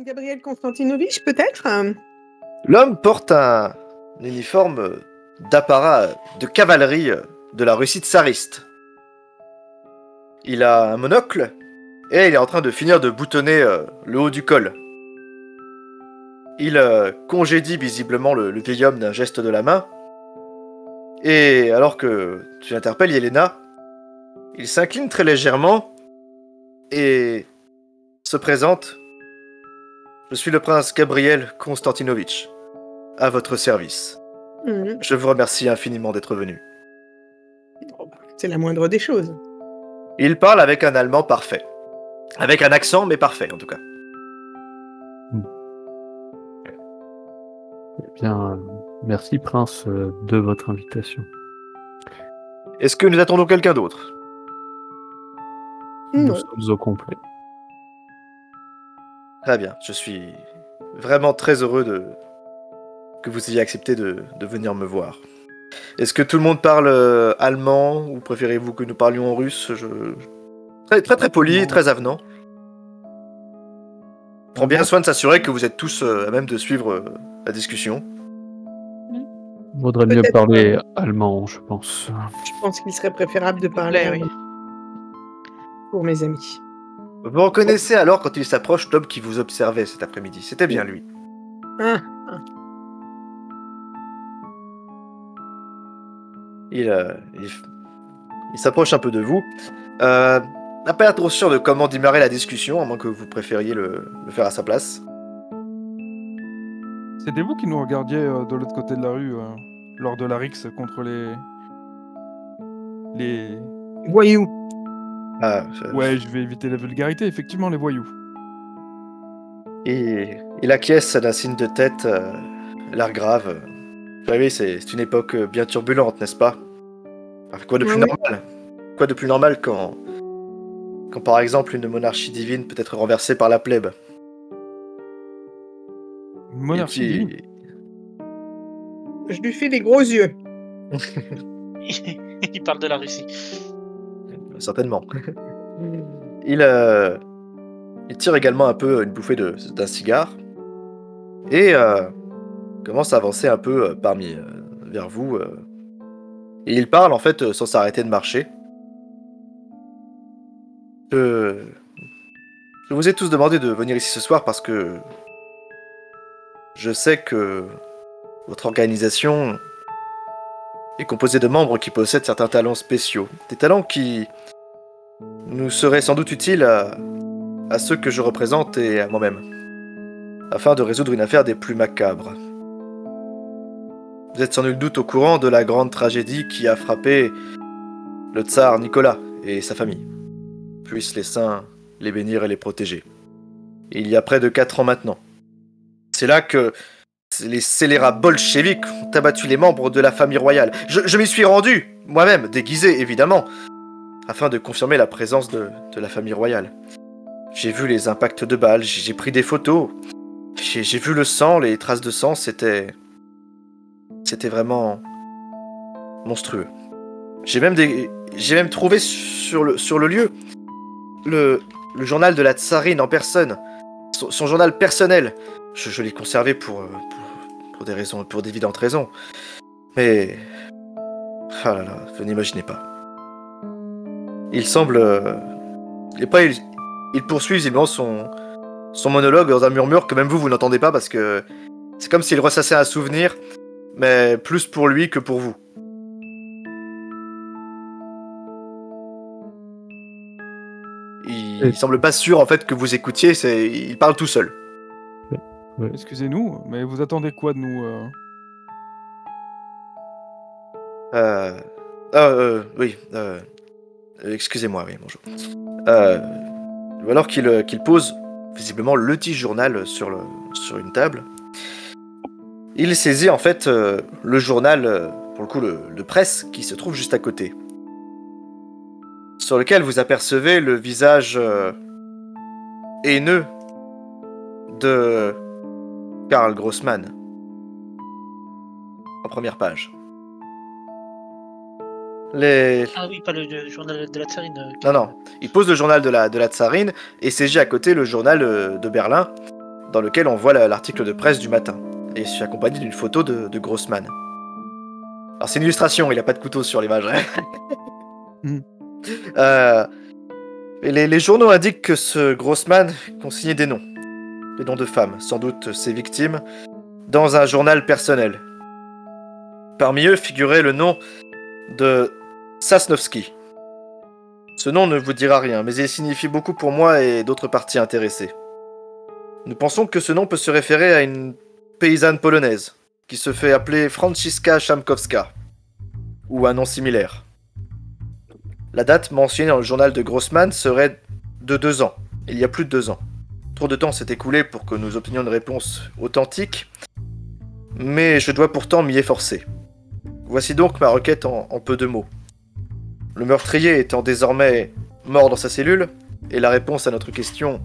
Gabriel Konstantinovitch, peut-être? L'homme porte un uniforme d'apparat de cavalerie de la Russie tsariste. Il a un monocle et il est en train de finir de boutonner le haut du col. Il congédie visiblement le vieil homme d'un geste de la main. Et alors que tu interpelles Yelena, il s'incline très légèrement et se présente. Je suis le prince Gabriel Konstantinovitch, à votre service. Je vous remercie infiniment d'être venu. Oh, bah, c'est la moindre des choses. Il parle avec un allemand parfait. Avec un accent, mais parfait en tout cas. Eh bien, merci prince de votre invitation. Est-ce que nous attendons quelqu'un d'autre? Nous sommes au complet. Très bien, je suis vraiment très heureux que vous ayez accepté de venir me voir. Est-ce que tout le monde parle allemand ou préférez-vous que nous parlions en russe? Très, très très poli, très avenant. Prends bien soin de s'assurer que vous êtes tous à même de suivre la discussion. Il vaudrait mieux parler allemand, je pense. Je pense qu'il serait préférable de parler oui. Pour mes amis. Vous reconnaissez alors quand il s'approche l'homme qui vous observait cet après-midi. C'était bien lui. Il s'approche un peu de vous. N'a pas l'air trop sûr de comment démarrer la discussion, à moins que vous préfériez le faire à sa place. C'était vous qui nous regardiez de l'autre côté de la rue lors de la rixe contre les voyous. Ouais, je vais éviter la vulgarité, effectivement, les voyous. Et il acquiesce d'un signe de tête, l'air grave. Vous savez, c'est une époque bien turbulente, n'est-ce pas? Enfin, quoi de plus normal? Quoi de plus normal quand par exemple une monarchie divine peut être renversée par la plèbe? Une monarchie divine? Je lui fais des gros yeux. Il parle de la Russie. Certainement. Il tire également un peu une bouffée d'un cigare et commence à avancer un peu vers vous. Et il parle en fait sans s'arrêter de marcher. Je vous ai tous demandé de venir ici ce soir parce que je sais que votre organisation est composée de membres qui possèdent certains talents spéciaux. Des talents qui nous seraient sans doute utiles à ceux que je représente et à moi-même, afin de résoudre une affaire des plus macabres. Vous êtes sans nul doute au courant de la grande tragédie qui a frappé le tsar Nicolas et sa famille. Puissent les saints les bénir et les protéger. Il y a près de 4 ans maintenant. C'est là que les scélérats bolcheviks ont abattu les membres de la famille royale. Je m'y suis rendu, moi-même, déguisé évidemment, afin de confirmer la présence de la famille royale. J'ai vu les impacts de balles, j'ai pris des photos, j'ai vu le sang, les traces de sang, c'était vraiment monstrueux. J'ai même trouvé sur le lieu le journal de la tsarine en personne, son journal personnel. Je l'ai conservé pour d'évidentes raisons. Mais ah là là, vous n'imaginez pas. Il semble il poursuit visiblement son monologue dans un murmure que même vous n'entendez pas parce que c'est comme s'il ressassait un souvenir, mais plus pour lui que pour vous. Il semble pas sûr en fait que vous écoutiez, il parle tout seul. Ouais. Excusez-nous, mais vous attendez quoi de nous Oui. Excusez-moi, oui, bonjour. Alors qu'il pose visiblement le petit journal sur une table, il saisit en fait le journal, pour le coup le presse, qui se trouve juste à côté, sur lequel vous apercevez le visage haineux de Karl Grossman, en première page. Ah oui, pas le journal de la tsarine. Non, il pose le journal de la tsarine et saisit à côté le journal de Berlin, dans lequel on voit l'article de presse du matin. Et je suis accompagné d'une photo de Grossman. Alors c'est une illustration, il n'a pas de couteau sur l'image. Hein. Et les journaux indiquent que ce Grossman consignait des noms de femmes, sans doute ses victimes, dans un journal personnel. Parmi eux figurait le nom de Sosnowski. Ce nom ne vous dira rien, mais il signifie beaucoup pour moi et d'autres parties intéressées. Nous pensons que ce nom peut se référer à une paysanne polonaise, qui se fait appeler Franciszka Szamkowska, ou un nom similaire. La date mentionnée dans le journal de Grossman serait de 2 ans, il y a plus de 2 ans. Trop de temps s'est écoulé pour que nous obtenions une réponse authentique, mais je dois pourtant m'y efforcer. Voici donc ma requête en peu de mots. Le meurtrier étant désormais mort dans sa cellule, et la réponse à notre question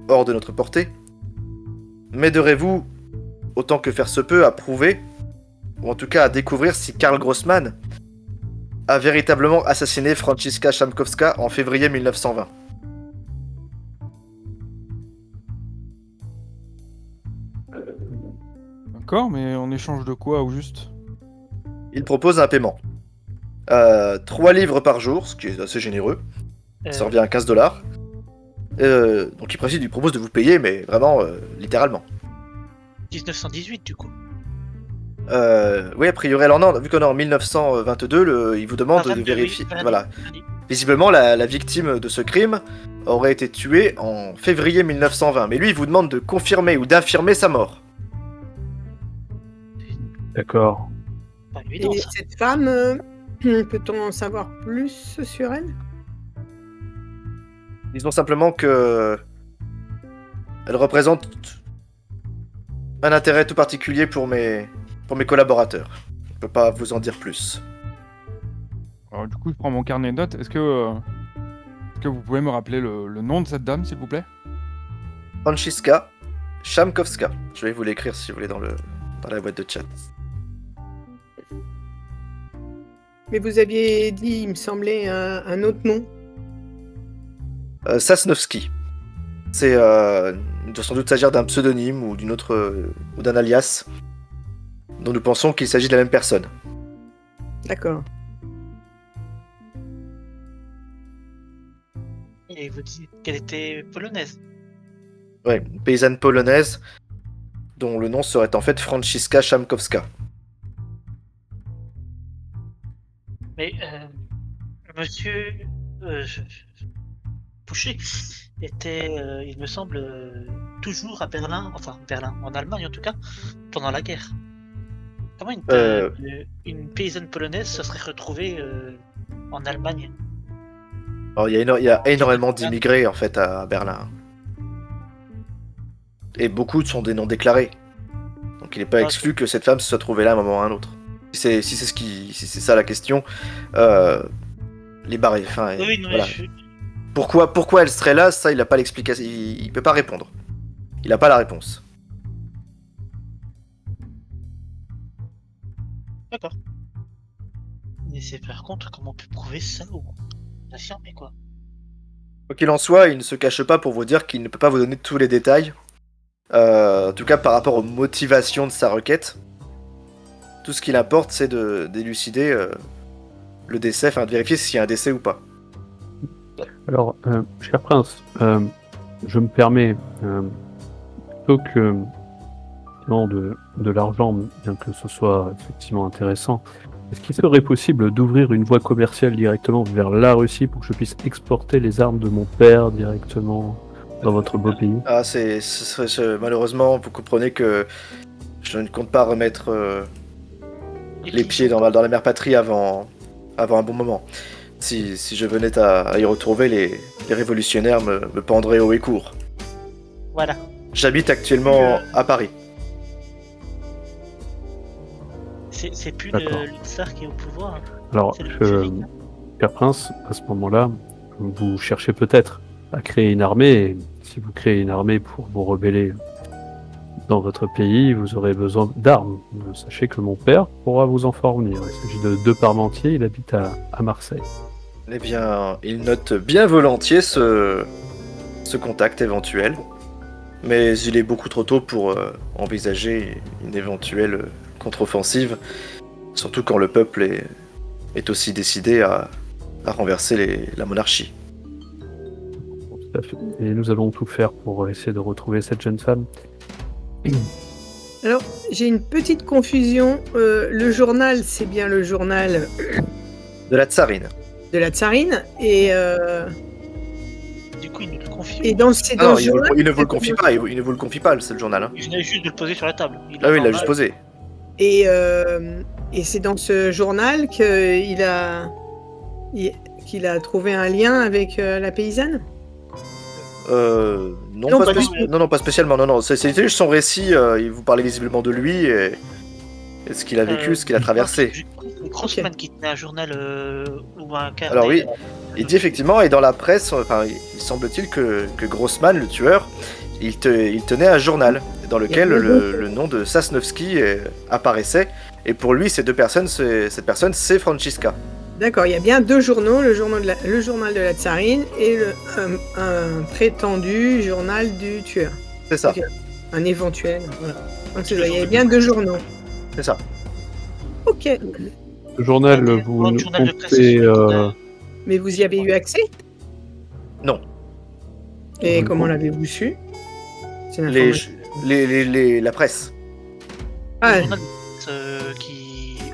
hors de notre portée, m'aiderez-vous, autant que faire se peut, à prouver, ou en tout cas à découvrir si Karl Grossman a véritablement assassiné Franciszka Szamkowska en février 1920. D'accord, mais en échange de quoi, au juste? Il propose un paiement. 3 livres par jour, ce qui est assez généreux. Ça revient à $15. Donc il propose de vous payer, mais vraiment, littéralement. 1918 du coup. Oui, a priori, alors non, vu qu'on est en 1922, il vous demande de vérifier. Oui, voilà. Visiblement, la victime de ce crime aurait été tuée en février 1920, mais lui, il vous demande de confirmer ou d'infirmer sa mort. D'accord. Pas évident, Et ça. cette femme, peut-on en savoir plus sur elle? Disons simplement que elle représente un intérêt tout particulier pour mes collaborateurs. Je ne peux pas vous en dire plus. Alors, du coup, je prends mon carnet de notes. Est-ce que vous pouvez me rappeler le nom de cette dame, s'il vous plaît? Franciszka Szamkowska. Je vais vous l'écrire si vous voulez dans la boîte de chat. Mais vous aviez dit, il me semblait, un autre nom. Sosnowski. C'est il doit sans doute s'agir d'un pseudonyme ou d'une autre ou d'un alias dont nous pensons qu'il s'agit de la même personne. D'accord. Et vous dites qu'elle était polonaise. Ouais, une paysanne polonaise dont le nom serait en fait Franciszka Szamkowska. Mais monsieur Pouchet était, il me semble, toujours à Berlin, en Allemagne en tout cas, pendant la guerre. Comment une paysanne polonaise se serait retrouvée en Allemagne? Alors, il y a énormément d'immigrés en fait à Berlin. Et beaucoup sont des noms déclarés. Donc il n'est pas exclu que cette femme se soit trouvée là à un moment ou à un autre. Si c'est ça la question, les barres, enfin, Oui, non, voilà. mais Pourquoi elle serait là, ça il n'a pas l'explication, il peut pas répondre. Il n'a pas la réponse. D'accord. Mais c'est par contre comment on peut prouver ça ou affirmer quoi? Quoi qu'il en soit, il ne se cache pas pour vous dire qu'il ne peut pas vous donner tous les détails. En tout cas par rapport aux motivations de sa requête. Tout ce qu'il importe, c'est d'élucider le décès, enfin de vérifier s'il y a un décès ou pas. Alors, cher prince, je me permets, plutôt que de l'argent, bien que ce soit effectivement intéressant, est-ce qu'il serait possible d'ouvrir une voie commerciale directement vers la Russie pour que je puisse exporter les armes de mon père directement dans votre beau pays? Ah, malheureusement, vous comprenez que je ne compte pas remettre les pieds dans la mère patrie avant un bon moment. Si je venais à y retrouver, les révolutionnaires me pendraient haut et court. Voilà. J'habite actuellement à Paris. C'est plus D'accord. le tsar qui est au pouvoir. Hein. Alors, C'est le bolchevique, hein. cher prince, à ce moment-là, vous cherchez peut-être à créer une armée, et si vous créez une armée pour vous rebeller dans votre pays, vous aurez besoin d'armes. Sachez que mon père pourra vous en fournir. Il s'agit de 2 Parmentier, il habite à Marseille. Eh bien, il note bien volontiers ce contact éventuel. Mais il est beaucoup trop tôt pour envisager une éventuelle contre-offensive, surtout quand le peuple est aussi décidé à renverser la monarchie. Tout à fait. Et nous allons tout faire pour essayer de retrouver cette jeune femme. Alors, j'ai une petite confusion. Le journal, c'est bien le journal De la tsarine. de la tsarine. Et Du coup, il nous le confie. dans Non, le journal... il ne vous le confie pas, il ne vous le confie pas, c'est le journal. Hein. Il venait juste de le poser sur la table. Ah oui, il l'a juste posé. Et c'est dans ce journal qu'il a trouvé un lien avec la paysanne. Non, Non, pas pas du non, pas spécialement. Non, c'est juste son récit. Il vous parlait visiblement de lui et ce qu'il a vécu, ce qu'il a traversé. Le Crossman qui tenait un journal ou un carnet. Alors oui, il dit effectivement, et dans la presse, enfin, il semble-t-il que Grossman, le tueur, il tenait un journal dans lequel le nom de Sasnovski apparaissait. Et pour lui, cette personne, c'est Francisca. D'accord, il y a bien deux journaux, le journal de la tsarine et un prétendu journal du tueur. C'est ça. Ok. Un éventuel, voilà. Donc c'est ça, il y a bien deux journaux. C'est ça. Ok. Le journal, Ouais, vous le nous journal de presse, comptez... Mais vous y avez eu accès? Non. Et comment l'avez-vous su? C'est une Les, information. la presse. Ah, Le journal qui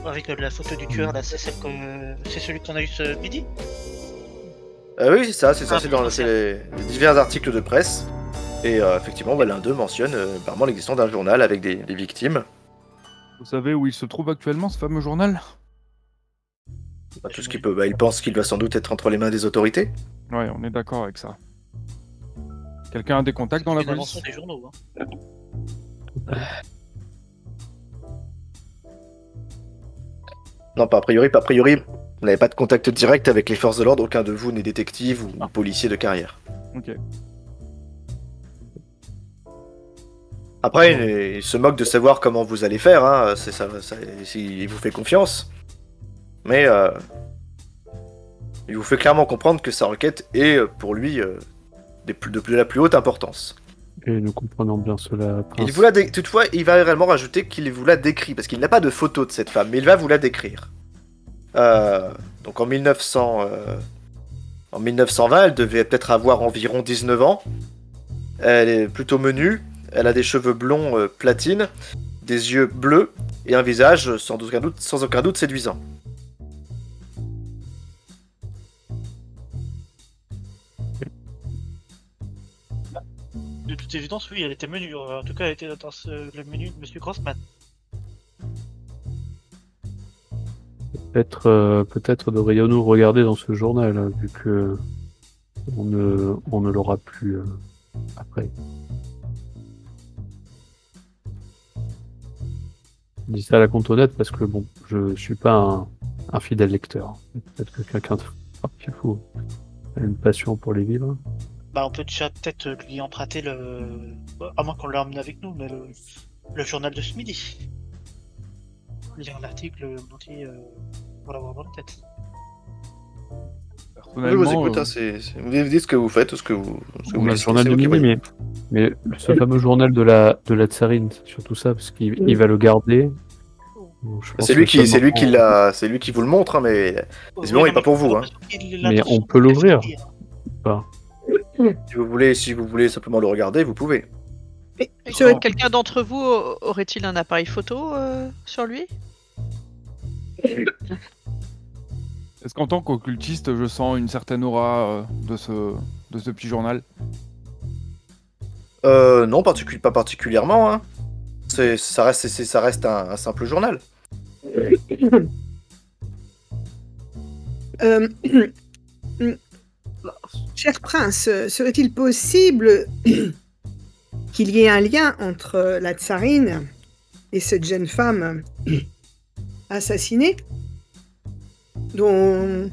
avec la photo du tueur là, c'est celui qu'on a eu ce midi. Oui, c'est ça. C'est Ah, dans les divers articles de presse. Et effectivement, l'un d'eux mentionne apparemment l'existence d'un journal avec des victimes. Vous savez où il se trouve actuellement, ce fameux journal? Tout ce qu'il peut. Il pense qu'il doit sans doute être entre les mains des autorités. Ouais, on est d'accord avec ça. Quelqu'un a des contacts dans la Une invention police? des journaux. Hein. Non, pas a priori. Vous n'avez pas de contact direct avec les forces de l'ordre. Aucun de vous n'est détective ou policier de carrière. Ok. Après, il se moque de savoir comment vous allez faire. Hein. Il vous fait confiance. Mais il vous fait clairement comprendre que sa requête est, pour lui, de la plus haute importance. Et nous comprenons bien cela, Prince. Toutefois, il va réellement rajouter qu'il vous la décrit, parce qu'il n'a pas de photo de cette femme, mais il va vous la décrire. Donc en 1920, elle devait peut-être avoir environ 19 ans. Elle est plutôt menue, elle a des cheveux blonds platine, des yeux bleus, et un visage sans aucun doute séduisant. De toute évidence, oui, elle était menue. En tout cas, elle était dans le menu de Monsieur Grossman. Peut-être devrions-nous regarder dans ce journal, hein, vu que on ne l'aura plus après. Je dis ça à la cantonade parce que bon, je suis pas un fidèle lecteur. Peut-être que quelqu'un qui faut a une passion pour les livres. Bah, on peut déjà peut-être lui emprunter à moins qu'on l'emmène avec nous, mais le journal de ce midi. Lire l'article entier pour l'avoir dans la tête. Je vous écoute, vous me dites ce que vous faites, ce que vous On a le dites, journal c'est de vous qui midi, voyez. mais ce fameux journal de la tsarine, c'est surtout ça, parce qu'il va le garder. Donc, je pense C'est lui que qui seulement- c'est lui qui vous le montre, hein, mais visiblement, il n'est pas pour vous. Hein. Mais on peut l'ouvrir. Pas. Si vous voulez simplement le regarder, vous pouvez. mais serait- Quelqu'un d'entre vous aurait-il un appareil photo sur lui? Est-ce qu'en tant qu'occultiste, je sens une certaine aura de ce petit journal? Non, pas particulièrement. Hein. Ça reste un simple journal. Cher prince, serait-il possible qu'il y ait un lien entre la tsarine et cette jeune femme assassinée dont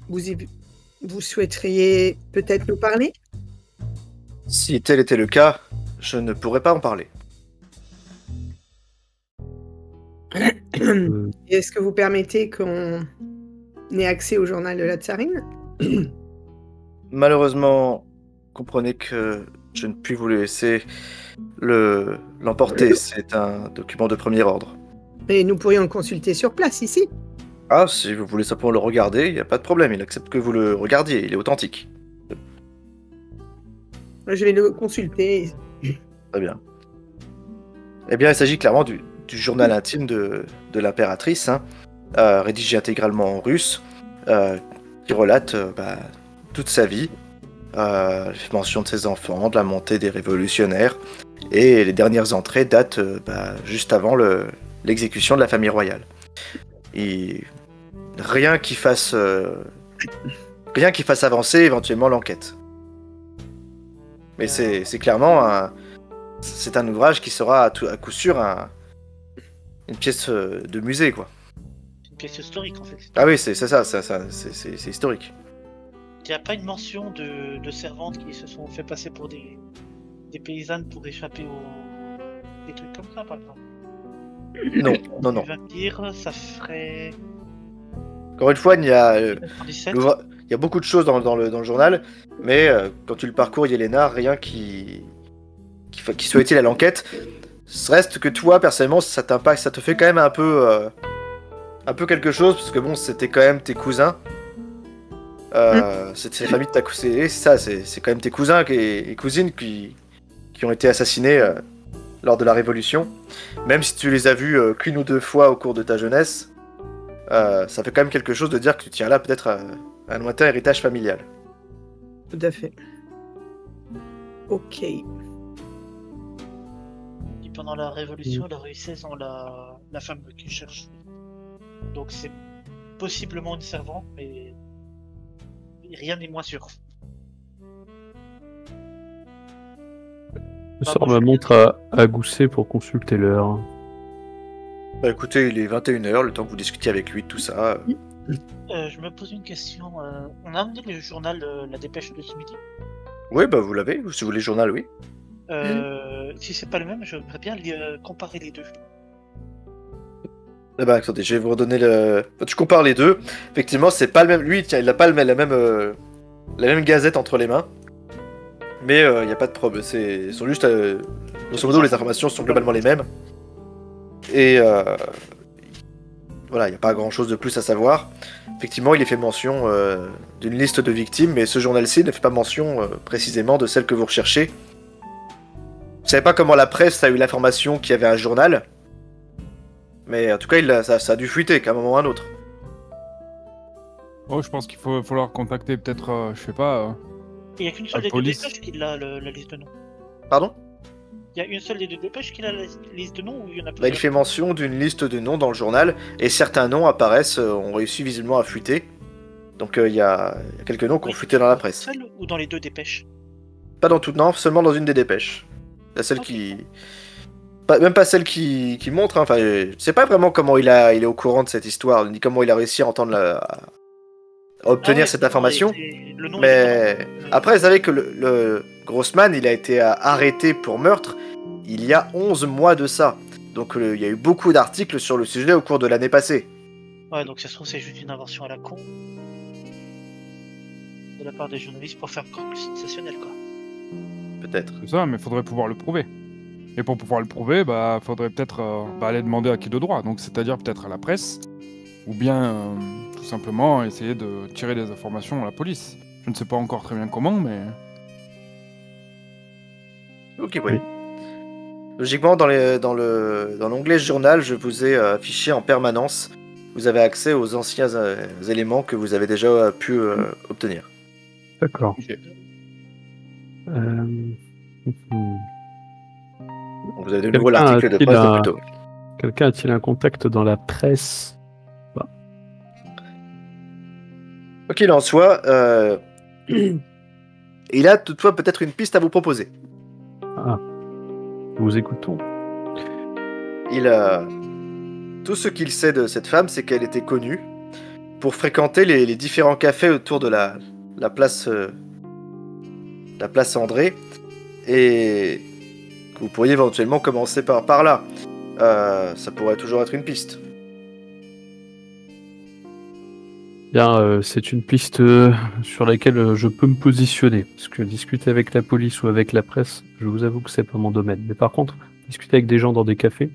vous souhaiteriez peut-être nous parler? Si tel était le cas, je ne pourrais pas en parler. Et est-ce que vous permettez qu'on ait accès au journal de la tsarine? Malheureusement, comprenez que je ne puis vous laisser l'emporter. C'est un document de premier ordre. Et nous pourrions le consulter sur place, ici. Ah, si vous voulez simplement le regarder, il n'y a pas de problème. Il accepte que vous le regardiez. Il est authentique. Je vais le consulter. Très bien. Eh bien, il s'agit clairement du journal intime de l'impératrice, hein, rédigé intégralement en russe, qui relate toute sa vie. Il fait mention de ses enfants, de la montée des révolutionnaires, et les dernières entrées datent juste avant l'exécution de la famille royale. Et rien qui fasse avancer éventuellement l'enquête. Mais c'est clairement c'est un ouvrage qui sera à coup sûr une pièce de musée, quoi. Une pièce historique en fait. Ah oui, c'est ça, c'est historique. Il n'y a pas une mention de servantes qui se sont fait passer pour des paysannes pour échapper aux... des trucs comme ça, par exemple. Non. Tu vas me dire, ça ferait... Encore une fois, il y a 17. il y a beaucoup de choses dans le journal, mais quand tu le parcours, Yelena, rien qui soit utile à l'enquête. Reste que toi, personnellement, ça t'impacte, ça te fait quand même un peu quelque chose, parce que bon, c'était quand même tes cousins. C'était la famille de ta cousine, c'est quand même tes cousins et cousines qui ont été assassinés lors de la Révolution. Même si tu les as vus qu'une ou deux fois au cours de ta jeunesse, ça fait quand même quelque chose de dire que tu tiens là peut-être à un lointain héritage familial. Tout à fait. Ok. Et pendant la Révolution, la rue 16 ont la femme qui cherche. Donc c'est possiblement une servante, mais rien n'est moins sûr. Je sors ma montre à Gousset pour consulter l'heure. Bah écoutez, il est 21h, le temps que vous discutiez avec lui de tout ça. Je me pose une question. On a amené le journal, la dépêche de ce midi. Oui, bah vous l'avez, si vous voulez le journal, oui. Si c'est pas le même, j'aimerais bien comparer les deux. Eh ben, attendez, je vais vous redonner le... Tu compares les deux. Effectivement, c'est pas le même... Lui, tiens, il n'a pas la même gazette entre les mains. Mais il n'y a pas de problème. Ils sont juste... Grosso modo, les informations sont globalement les mêmes. Et... Voilà, il n'y a pas grand-chose de plus à savoir. Effectivement, il est fait mention d'une liste de victimes, mais ce journal-ci ne fait pas mention précisément de celle que vous recherchez. Vous savez pas comment la presse a eu l'information qu'il y avait un journal, mais en tout cas, ça a dû fuiter qu'à un moment ou à un autre. Oh, je pense qu'il faut falloir contacter peut-être, je sais pas... Il n'y a qu'une seule la des deux police. dépêches qui a la liste de noms. Pardon ? Il y a une seule des deux dépêches qui a la liste de noms ou il y en a Bah, plusieurs? il fait mention d'une liste de noms dans le journal, et certains noms apparaissent, ont réussi visiblement à fuiter. Donc il y a quelques noms qui ont fuité dans la presse. Seule ou dans les deux dépêches? Pas dans toutes, non, seulement dans une des dépêches. La celle Ok. qui... Même pas celle qui montre, hein. Enfin, je sais pas vraiment comment il est au courant de cette histoire, ni comment il a réussi à entendre à obtenir Ah ouais, cette le nom information. le nom Mais était pas- après, vous savez que le Grossman, il a été arrêté pour meurtre il y a 11 mois de ça. Donc il y a eu beaucoup d'articles sur le sujet au cours de l'année passée. Ouais, donc ça se trouve, c'est juste une invention à la con. De la part des journalistes pour faire encore plus sensationnel, quoi. Peut-être. C'est ça, mais faudrait pouvoir le prouver. Et pour pouvoir le prouver, faudrait peut-être aller demander à qui de droit. Donc c'est-à-dire peut-être à la presse, ou bien tout simplement essayer de tirer des informations à la police. Je ne sais pas encore très bien comment, mais... Ok, oui. Logiquement, dans l'onglet journal, je vous ai affiché en permanence. Vous avez accès aux anciens éléments que vous avez déjà pu obtenir. D'accord. Ok. Donc, vous avez de nouveau Quelqu'un l'article de a-t-il presse de un- plus tôt. Quelqu'un a-t-il un contact dans la presse? Quoi qu'il en soit, il a toutefois peut-être une piste à vous proposer. Nous vous écoutons. Tout ce qu'il sait de cette femme, c'est qu'elle était connue pour fréquenter les différents cafés autour de la place André, et que vous pourriez éventuellement commencer par là. Ça pourrait toujours être une piste. Bien, c'est une piste sur laquelle je peux me positionner. Parce que discuter avec la police ou avec la presse, je vous avoue que c'est pas mon domaine. Mais par contre, discuter avec des gens dans des cafés,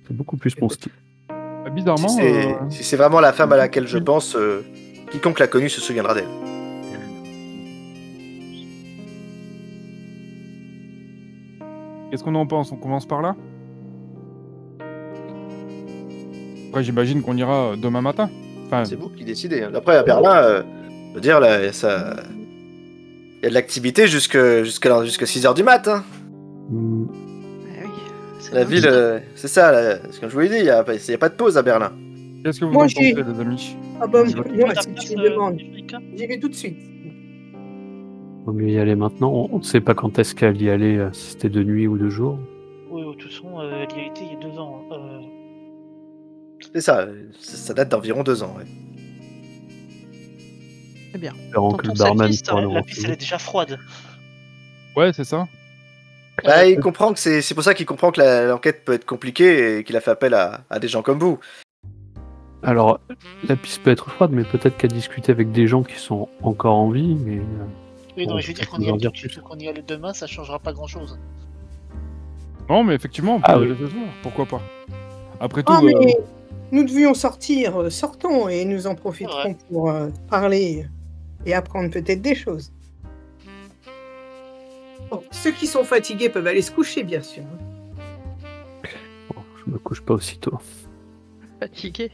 c'est beaucoup plus mon style. Bizarrement. Si c'est vraiment la femme à laquelle je pense, quiconque l'a connue se souviendra d'elle. Qu'est-ce qu'on en pense? On commence par là? Après, j'imagine qu'on ira demain matin. Enfin, C'est vous qui décidez. Hein. Après, à Berlin, je veux dire, là, ça... il y a de l'activité jusqu'à 6h du mat. Hein. Ah oui, c'est La dingue. ville, c'est ça, là, comme je vous l'ai dit, il n'y a pas de pause à Berlin. qu'est-ce que vous Moi, en j'ai- pensez, les amis? Ah bah, Tu veux moi, la si place, tu me demandes, Erika j'y vais tout de suite. Vaut mieux y aller maintenant. On ne sait pas quand est-ce qu'elle y allait, si c'était de nuit ou de jour. Oui, de toute façon, elle y a été il y a 2 ans. C'est ça, ça date d'environ 2 ans. Ouais. Très bien. Espérons que Tonton le barman selfiste, pourra nous La piste, elle est renseigner. déjà froide. Ouais, c'est ça. Bah, il comprend que c'est pour ça qu'il comprend que l'enquête peut être compliquée et qu'il a fait appel à des gens comme vous. Alors, la piste peut être froide, mais peut-être qu'à discuter avec des gens qui sont encore en vie. Mais Oui, non, Bon, mais je veux dire peut-être qu'on y nous en aille dire tout de suite plus. ou qu'on y aille demain, ça changera pas grand-chose. Non, mais effectivement, on peut Ah y oui. aller ce soir. Pourquoi pas? Après tout, Ah, mais nous devions sortir, sortons, et nous en profiterons Ouais. pour parler et apprendre peut-être des choses. Bon, ceux qui sont fatigués peuvent aller se coucher, bien sûr. bon, je me couche pas aussitôt. Fatigué.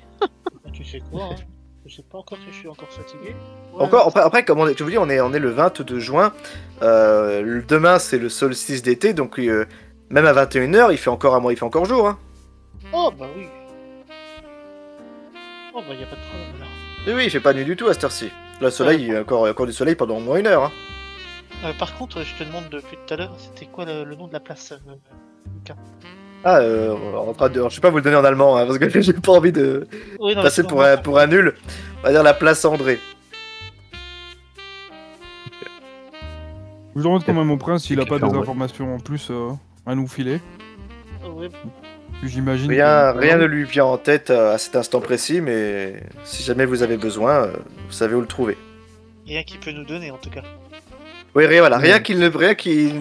Tu sais quoi, hein? Je sais pas encore si je suis encore fatigué. Encore, après comme je vous dis, on est le 22 juin. Demain, c'est le solstice d'été, donc même à 21h, il fait encore jour. Hein. Oh, bah oui. Oh, bah y a pas de problème là. Oui, il fait pas nuit du tout à cette heure-ci. Le soleil, il y a encore du soleil pendant au moins 1 heure. Hein. Par contre, je te demande depuis tout à l'heure, c'était quoi le nom de la place, Lucas? Ah, en train de... Je sais pas vous le donner en allemand, hein, parce que j'ai pas envie de Oui, non, passer mais pour un nul. On va dire la place André. je vous demande quand même au prince s'il a pas des Ouais. informations en plus à nous filer. Ouais, Puis j'imagine. Rien ne lui vient en tête à cet instant précis, mais si jamais vous avez besoin, vous savez où le trouver. rien qui peut nous donner en tout cas. Oui, rien qu'il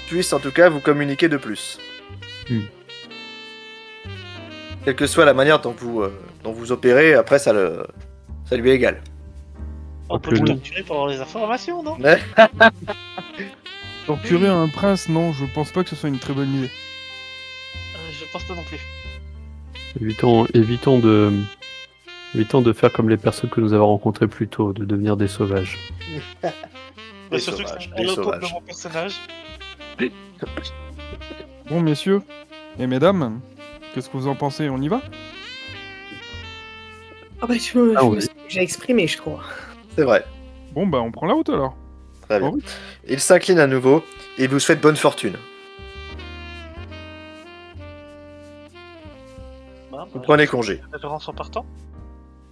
puisse en tout cas vous communiquer de plus. Quelle que soit la manière dont vous opérez, après ça lui est égal. On peut plus le loin. torturer pour avoir les informations, non? Torturer un prince, non, je pense pas que ce soit une très bonne idée. Je pense pas non plus. Évitons de faire comme les personnes que nous avons rencontrées plus tôt, de devenir des sauvages. Mais Des surtout sauvages, que des c'est à l'encontre de sauvages. mon personnage. Bon, messieurs et mesdames, qu'est-ce que vous en pensez? On y va? Ah bah, je me oui. suis déjà exprimé, je crois. C'est vrai. Bon, bah, on prend la route alors. Très bien. Oh oui. Il s'incline à nouveau et vous souhaite bonne fortune. Bah, Vous prenez congé. Les références en partant.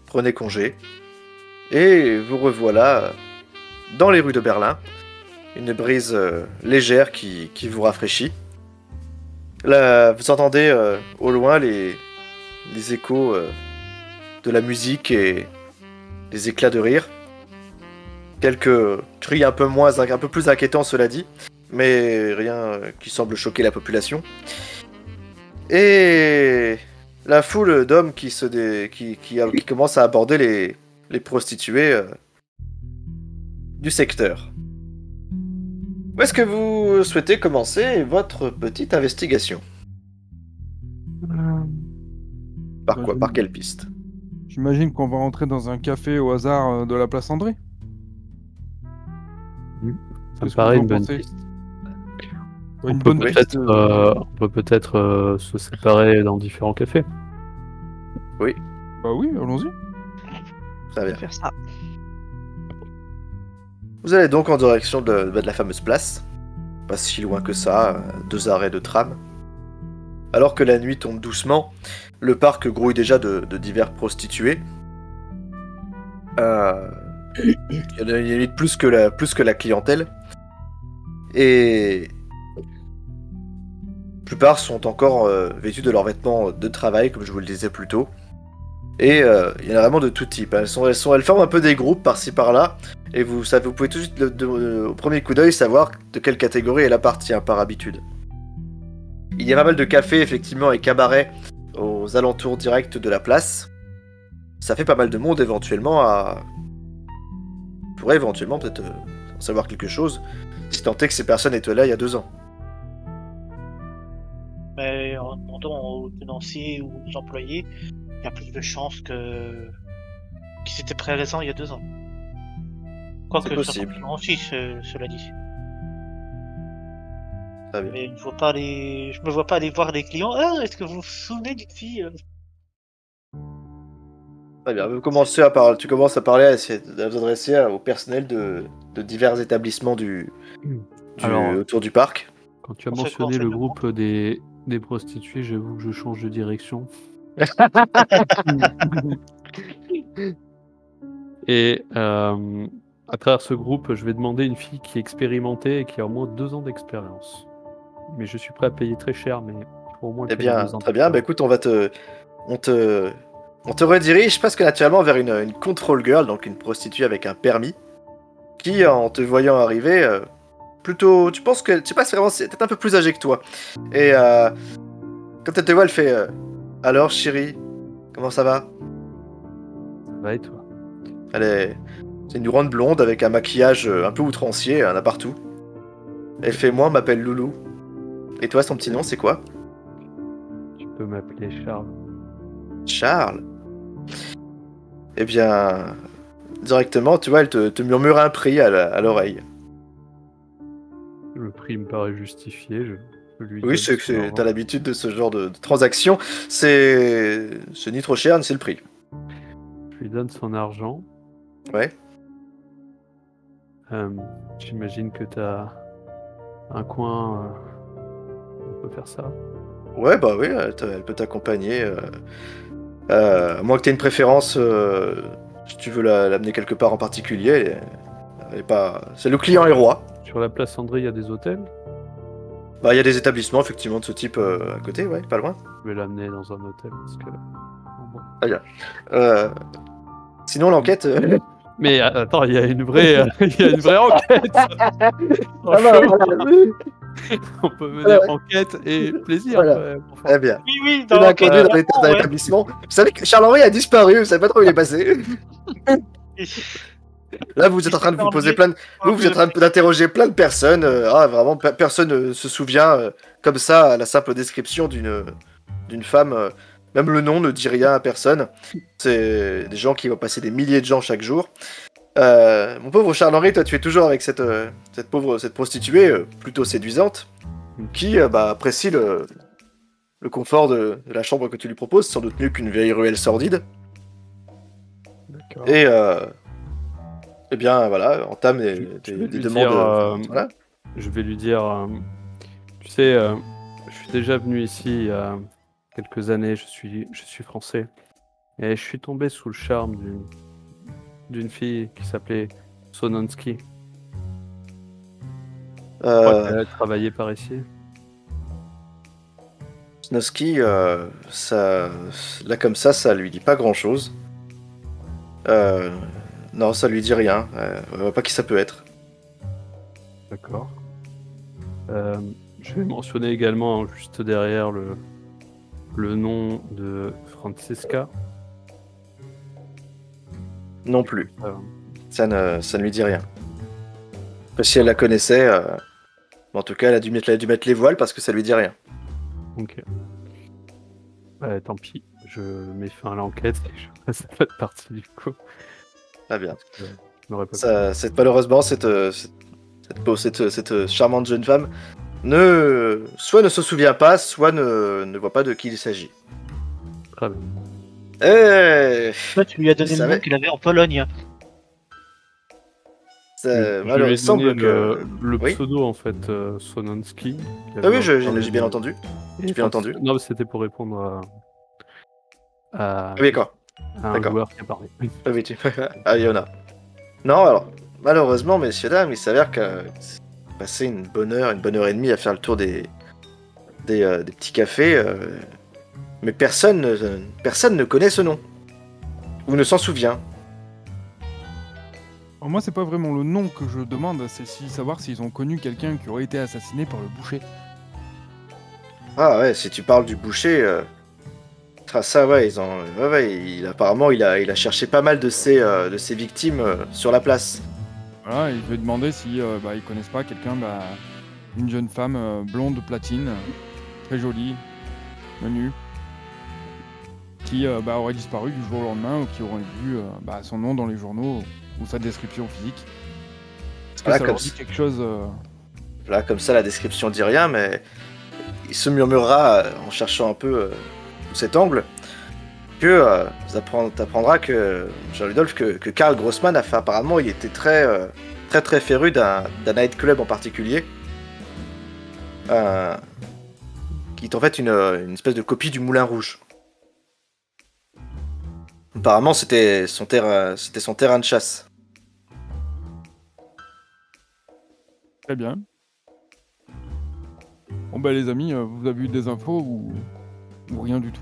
Prenez congé. Et vous revoilà dans les rues de Berlin. Une brise légère qui vous rafraîchit. Là, vous entendez au loin les échos de la musique et des éclats de rire. Quelques cris un peu plus inquiétants, cela dit, mais rien qui semble choquer la population. Et la foule d'hommes qui commence à aborder les prostituées du secteur. Où est-ce que vous souhaitez commencer votre petite investigation? Par quoi? Par quelle piste? J'imagine qu'on va rentrer dans un café au hasard de la place André. Ça me Qu'est-ce que paraît vous en une bonne pensez? piste. Une On peut bonne peut-être piste. se séparer dans différents cafés. Bah oui, allons-y. Très bien. Faire ça. Vous allez donc en direction de la fameuse place. Pas si loin que ça, 2 arrêts de tram. Alors que la nuit tombe doucement, le parc grouille déjà de divers prostituées. Il y en a limite plus que la clientèle. Et la plupart sont encore vêtus de leurs vêtements de travail, comme je vous le disais plus tôt. Et il y en a vraiment de tout type. Elles forment un peu des groupes par-ci par-là. Et vous pouvez tout de suite, au premier coup d'œil, savoir de quelle catégorie elle appartient par habitude. Il y a pas mal de cafés, effectivement, et cabarets aux alentours directs de la place. Ça fait pas mal de monde, éventuellement, On pourrait éventuellement peut-être en savoir quelque chose, si tant est que ces personnes étaient là il y a 2 ans. Mais en demandant aux tenanciers ou aux employés, il y a plus de chances qu'ils étaient présents il y a 2 ans. Quoique C'est possible. aussi, cela dit. Très bien. Mais je me vois pas aller voir les clients. Ah, est-ce que vous vous souvenez d'une fille Très bien. Tu commences à parler, à essayer de vous adresser au personnel de divers établissements Alors, autour du parc. quand tu as On fait quoi, mentionné on fait le le groupe des prostituées, j'avoue que je change de direction. Et à travers ce groupe, je vais demander une fille qui est expérimentée et qui a au moins 2 ans d'expérience. Mais je suis prêt à payer très cher, mais il faut au moins Eh qu'elle ait bien, 2 ans très bien. Bah, écoute, on te redirige presque naturellement vers une control girl, donc une prostituée avec un permis, qui, en te voyant arriver, plutôt, tu penses que, je sais pas, c'est peut-être un peu plus âgée que toi. Et quand elle te voit, elle fait alors, chérie, comment ça va? Ça va et toi? C'est une grande blonde avec un maquillage un peu outrancier, un a partout. Elle fait moi, on m'appelle Loulou. Et toi, son petit nom, c'est quoi? Tu peux m'appeler Charles. Charles. Eh bien, directement, tu vois, elle te murmure un prix à l'oreille. Le prix me paraît justifié. Je lui Oui, donne c'est son que argent. t'as l'habitude de ce genre de transaction. C'est ni trop cher, ni c'est le prix. Je lui donne son argent. Ouais. J'imagine que t'as un coin. On peut faire ça. Ouais, bah oui, elle peut t'accompagner. À moins que t'aies une préférence, si tu veux l'amener quelque part en particulier, elle est pas. C'est le client est roi. Sur la place André, il y a des hôtels. Bah, il y a des établissements effectivement de ce type à côté, ouais, pas loin. Je vais l'amener dans un hôtel parce que. Sinon, l'enquête. Mais attends, il y a une vraie enquête. On peut mener enquête et plaisir. Voilà. Très bien. Oui, Une enquête l'enquête, dans ouais. l'établissement. Vous savez que Charles-Henri a disparu, vous savez pas trop où il est passé. Là, vous êtes en train de vous poser vous êtes en train d'interroger plein de personnes. Vraiment, personne ne se souvient comme ça à la simple description d'une femme. Même le nom ne dit rien à personne. C'est des gens qui vont passer des milliers de gens chaque jour. Mon pauvre Charles-Henri, toi, tu es toujours avec cette prostituée plutôt séduisante qui apprécie le confort de la chambre que tu lui proposes, sans doute mieux qu'une vieille ruelle sordide. D'accord. Et eh bien voilà, entame des demandes. Voilà. Je vais lui dire, tu sais, je suis déjà venu ici il y a quelques années, je suis français, et je suis tombé sous le charme d'une fille qui s'appelait Sononsky. Je crois qu'elle a travaillé par ici. Snosky, ça, là comme ça lui dit pas grand-chose. Non, ça lui dit rien. On voit pas qui ça peut être. D'accord. Je vais mentionner également, juste derrière, le nom de Francesca. Non plus. Ça ne lui dit rien. Après, si elle la connaissait, en tout cas, elle a dû mettre les voiles parce que ça lui dit rien. Ok. Tant pis, je mets fin à l'enquête et je passe à l'autre partie du coup. Très bien. Pas malheureusement, cette charmante jeune femme soit ne se souvient pas, soit ne voit pas de qui il s'agit. Très bien. Toi, tu lui as donné le nom qu'il avait en Pologne. Alors, il semble que le pseudo en fait, Sononsky. Ah oui, j'ai bien entendu. J'ai bien entendu. Non, mais c'était pour répondre à oui, d'accord. un joueur qui a parlé. Ah oui, à Iona. Non, alors, malheureusement, messieurs, dames, il s'avère que passé une bonne heure et demie à faire le tour des petits cafés, mais personne ne connaît ce nom. ou ne s'en souvient. Alors moi, c'est pas vraiment le nom que je demande, c'est savoir s'ils ont connu quelqu'un qui aurait été assassiné par le boucher. Ah ouais, si tu parles du boucher, ça ouais, apparemment il a cherché pas mal de ses victimes sur la place. Voilà, et je vais demander si ils connaissent pas quelqu'un, une jeune femme blonde platine, très jolie, menue, qui aurait disparu du jour au lendemain ou qui aurait vu son nom dans les journaux ou sa description physique. Est-ce que Voilà, ça leur dit quelque chose Là, comme ça, la description dit rien, mais il se murmurera en cherchant un peu sous cet angle que t'apprendras que Jean-Ludolphe que Karl Grossman apparemment il était très féru d'un nightclub en particulier, qui est en fait une espèce de copie du Moulin Rouge. Apparemment, c'était son terrain de chasse. Très bien. Bon les amis, vous avez eu des infos ou rien du tout?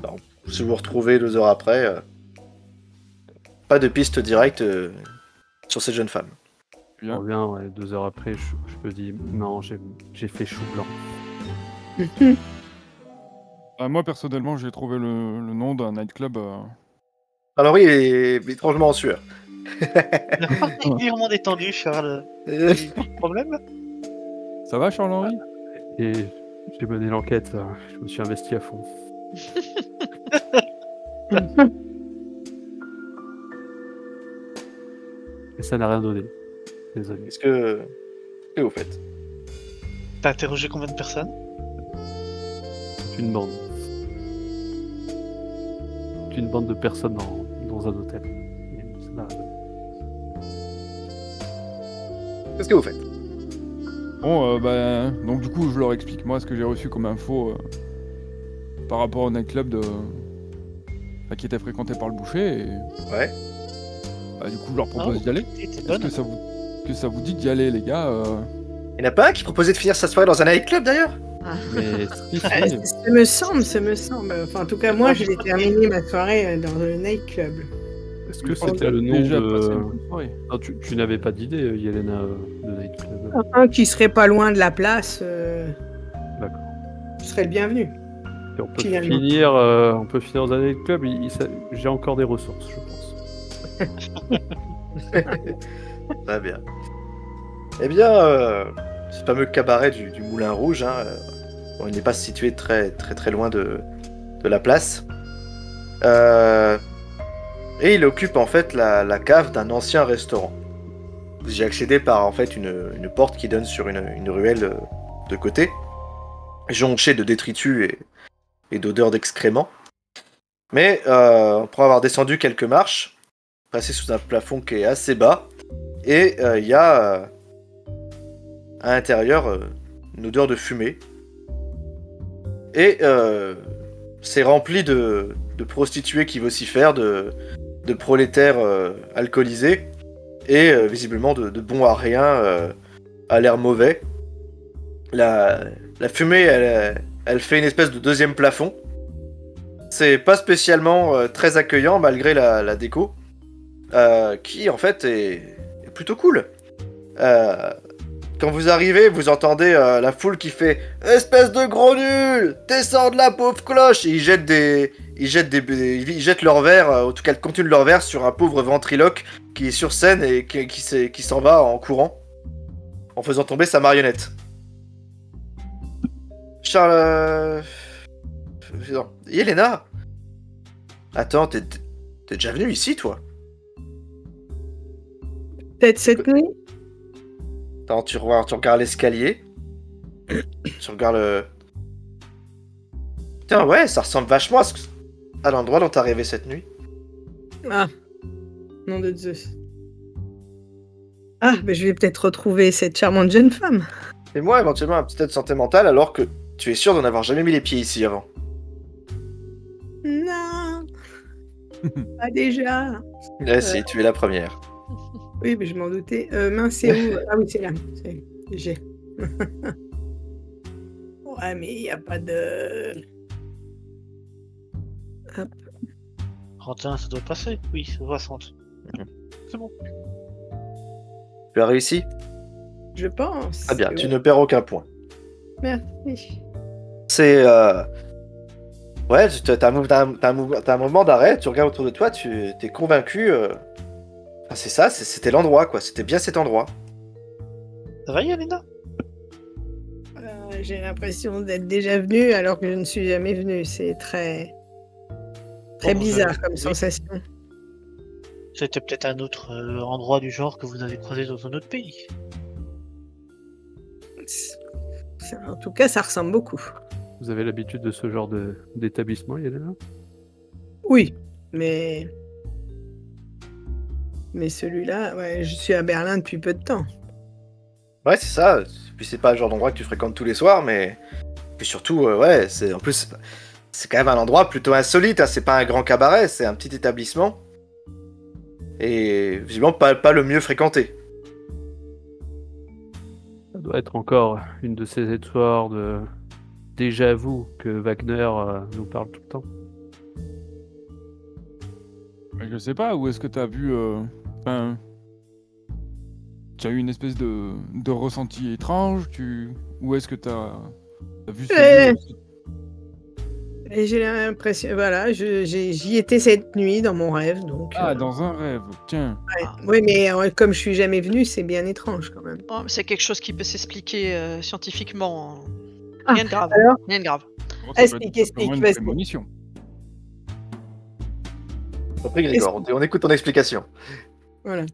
Alors, si vous vous retrouvez 2 heures après, pas de piste directe sur cette jeune femme. Je reviens 2 heures après, je me dis non, j'ai fait chou blanc. Moi personnellement, j'ai trouvé le nom d'un nightclub. Alors oui, il est étrangement en sueur. Particulièrement détendu, Charles. Problème? Ça va, Charles-Henri? Et j'ai mené l'enquête, je me suis investi à fond. Et ça n'a rien donné. Désolé. Qu'est-ce que vous faites? T'as interrogé combien de personnes? Une bande. Une bande de personnes dans un hôtel. Et ça n'a rien donné. Qu'est-ce que vous faites? Bon, donc du coup, je leur explique moi ce que j'ai reçu comme info par rapport au nightclub qui était fréquenté par le boucher. Et... Ouais. Du coup, je leur propose d'y aller. Est-ce que ça vous dit d'y aller, les gars Il n'y en a pas un qui proposait de finir sa soirée dans un nightclub d'ailleurs? Mais Ça me semble. Enfin, en tout cas, moi, j'ai terminé ma soirée dans le nightclub. est-ce que c'était le nom déjà passé de... une bonne soirée. Non, tu n'avais pas d'idée, Yelena, de nightclub? Un qui serait pas loin de la place, D'accord. serait le bienvenu. Et on peut Finalement. finir dans un nightclub, j'ai encore des ressources, je pense. Très bien. Eh bien, ce fameux cabaret du Moulin Rouge, il n'est pas situé très loin de la place. Et il occupe en fait la cave d'un ancien restaurant. Vous y accédez par en fait une porte qui donne sur une ruelle de côté, jonchée de détritus et d'odeurs d'excréments. Mais pour avoir descendu quelques marches, passé sous un plafond qui est assez bas, et il y a à l'intérieur une odeur de fumée. Et c'est rempli de prostituées qui vocifèrent, de prolétaires alcoolisés, et visiblement de bons à rien à l'air mauvais. La fumée, elle fait une espèce de deuxième plafond. C'est pas spécialement très accueillant malgré la déco, qui en fait est plutôt cool. Quand vous arrivez, vous entendez la foule qui fait « Espèce de gros nul! Descends de la pauvre cloche !» Et ils jettent leur verre, en tout cas ils continuent leur verre sur un pauvre ventriloque qui est sur scène et qui s'en va en courant, en faisant tomber sa marionnette. Charles... Non. Yelena! Attends, t'es déjà venu ici, toi? Peut-être cette nuit? Attends, tu regardes l'escalier. Tu regardes le... Putain, ouais, ça ressemble vachement à l'endroit dont t'es arrivé cette nuit. Ah, nom de Zeus. Ah, mais je vais peut-être retrouver cette charmante jeune femme. Et moi, éventuellement, un petit test de santé mentale, alors que tu es sûr d'en avoir jamais mis les pieds ici avant. Non, pas déjà. Eh si, tu es la première. Oui, mais je m'en doutais. Mince, c'est où? Ah oui, c'est là. J'ai. Ouais, mais il n'y a pas de... Hop. 31, ça doit passer. Oui, 60. C'est bon. Tu as réussi? Je pense. Ah bien, que tu oui. ne perds aucun point. Merci. C'est... Ouais, t'as un moment d'arrêt, tu regardes autour de toi, tu t'es convaincu... Enfin, c'est ça, c'était l'endroit, quoi. C'était bien cet endroit. Ça va, Yalina? J'ai l'impression d'être déjà venue alors que je ne suis jamais venue. C'est très Bon, bizarre comme oui. sensation. C'était peut-être un autre endroit du genre que vous avez croisé dans un autre pays. En tout cas, ça ressemble beaucoup. Vous avez l'habitude de ce genre d'établissement, Yelena? Oui, mais celui-là, ouais, je suis à Berlin depuis peu de temps. Ouais, c'est ça. Puis c'est pas le genre d'endroit que tu fréquentes tous les soirs, mais... Puis surtout, ouais, c'est... En plus, c'est quand même un endroit plutôt insolite, hein. C'est pas un grand cabaret, c'est un petit établissement. Et visiblement pas le mieux fréquenté. Ça doit être encore une de ces histoires de déjà vu que Wagner nous parle tout le temps. Mais je sais pas, où est-ce que t'as vu... Enfin... Tu as eu une espèce de ressenti étrange, Où est-ce que t'as vu ce lieu? Et j'ai l'impression, voilà, j'y étais cette nuit dans mon rêve, donc. Ah, dans un rêve, tiens. Ouais. Oui, mais comme je suis jamais venue, c'est bien étrange quand même. Oh, mais c'est quelque chose qui peut s'expliquer scientifiquement. Ah, Rien de grave. alors Rien de grave. Bon, ça peut être Explique, simplement une vas-y. prémonition. Après, Grégor, on écoute ton explication. Voilà.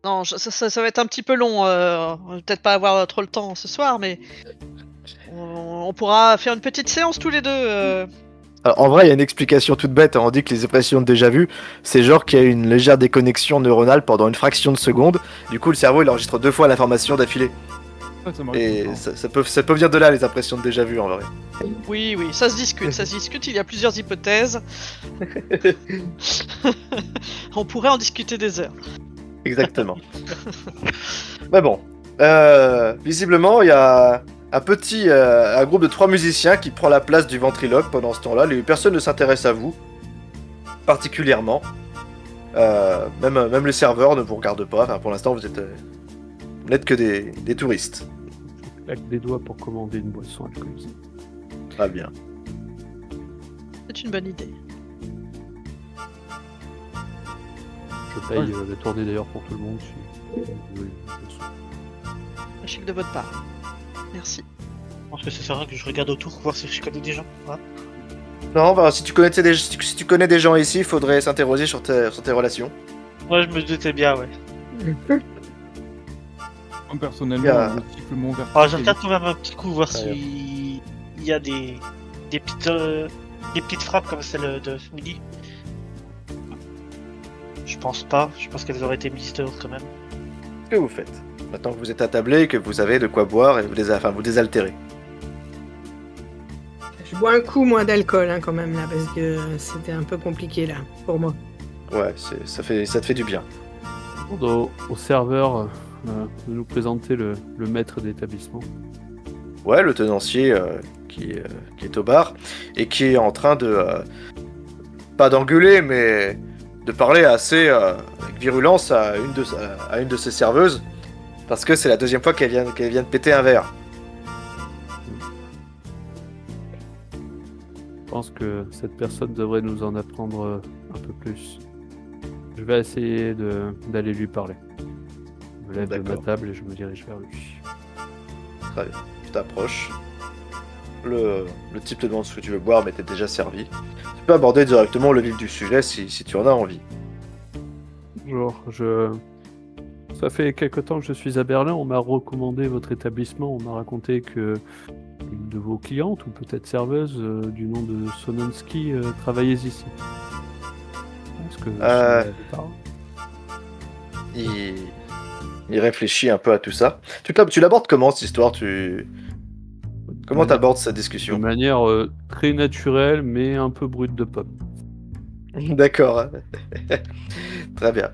Non, ça va être un petit peu long. On va peut-être pas avoir trop le temps ce soir, mais on pourra faire une petite séance tous les deux. Alors, en vrai, il y a une explication toute bête. On dit que les impressions de déjà vu, c'est genre qu'il y a une légère déconnexion neuronale pendant une fraction de seconde. Du coup, le cerveau, il enregistre 2 fois l'information d'affilée. Ça m'arrive tout Et le temps. ça peut venir de là, les impressions de déjà vu, en vrai. Oui, ça se discute. Il y a plusieurs hypothèses. On pourrait en discuter des heures. Exactement. Mais bon. Visiblement, il y a un groupe de 3 musiciens qui prend la place du ventriloque pendant ce temps-là. Personne ne s'intéresse à vous, particulièrement. Même les serveurs ne vous regardent pas. Enfin, pour l'instant, vous n'êtes que des touristes. Je claque des doigts pour commander une boisson alcoolisée. Très bien. C'est une bonne idée. Je paye la tournée d'ailleurs pour tout le monde. Si vous voulez une boisson. Chic de votre part. Merci. Je pense que ça sert à rien que je regarde autour pour voir si je connais des gens. Voilà. Non, bah, si tu connais des gens ici, il faudrait s'interroger sur tes relations. Moi, je me doutais bien, ouais. Moi, personnellement, Yeah. le sifflement vertical... Alors, je regarde quand même un petit coup, voir Ah, s'il y a des petites frappes comme celle de ce midi. Je pense pas. Je pense qu'elles auraient été mises dehors quand même. Que vous faites? Maintenant que vous êtes attablé, que vous avez de quoi boire, et vous désaltérez. Je bois un coup moins d'alcool quand même là, parce que c'était un peu compliqué là pour moi. Ouais, ça te fait du bien. Je demande au serveur de nous présenter le maître d'établissement. Ouais, le tenancier qui est au bar et qui est en train de pas d'engueuler, mais de parler assez avec virulence à une de ses serveuses, parce que c'est la deuxième fois qu'elle vient de péter un verre. Je pense que cette personne devrait nous en apprendre un peu plus. Je vais essayer d'aller lui parler. Je me lève de ma D'accord. table et je me dirige vers lui. Très bien. Tu t'approches. Le type te demande ce que tu veux boire, mais t'es déjà servi. Tu peux aborder directement le vif du sujet si tu en as envie. Bonjour, ça fait quelque temps que je suis à Berlin, on m'a recommandé votre établissement, on m'a raconté que une de vos clientes, ou peut-être serveuse, du nom de Sononsky, travaillait ici. Est-ce que vous savez pas? Il réfléchit un peu à tout ça. Tu l'abordes comment, cette histoire? Comment t'abordes cette De discussion? manière très naturelle, mais un peu brute de pomme. D'accord. Très bien.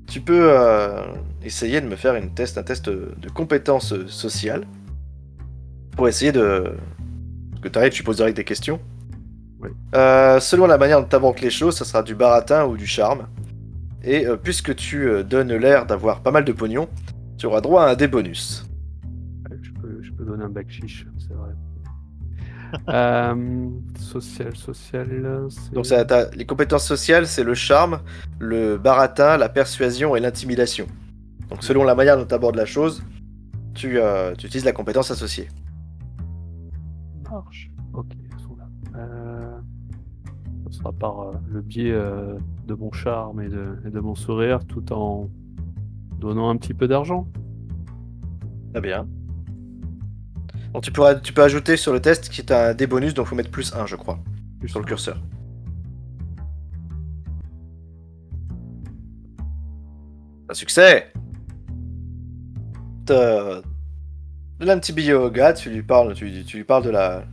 Tu peux essayer de me faire un test de compétences sociales. Pour essayer de... Parce que t'arrives, tu poses direct des questions. Oui. Selon la manière dont tu abordes les choses, ça sera du baratin ou du charme. Et puisque tu donnes l'air d'avoir pas mal de pognon, tu auras droit à un dé bonus. Ouais, je peux donner un bac chiche, c'est vrai. Social, c'est... Donc les compétences sociales, c'est le charme, le baratin, la persuasion et l'intimidation. Donc selon la manière dont tu abordes la chose, tu utilises la compétence associée. Marche. Ok, ils sont là. Ce sera par le biais de mon charme et de mon sourire, tout en donnant un petit peu d'argent. Très bien. Donc tu peux ajouter sur le test qui est un dé bonus, donc il faut mettre +1, je crois, sur le curseur. Un succès. Donne un petit billet au gars, tu lui parles de la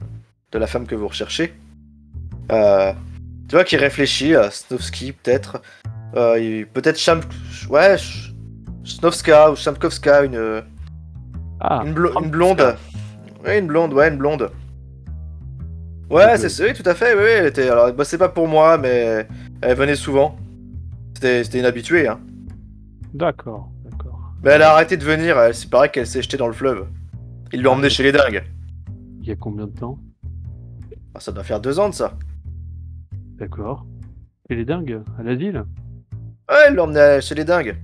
femme que vous recherchez. Tu vois qu'il réfléchit, Snovski peut-être. Peut-être Snovska ou Shamkovska, une blonde. Oui, une blonde. Ouais, oui, tout à fait, oui. Elle bossait pas pour moi, mais elle venait souvent. C'était une habituée, hein. D'accord. Mais elle a arrêté de venir, c'est pareil qu'elle s'est jetée dans le fleuve. Ils l'ont emmenée chez les dingues. Il y a combien de temps? Ça doit faire 2 ans de ça. D'accord. Et les dingues, à l'asile? Ouais, ils l'ont emmenée chez les dingues.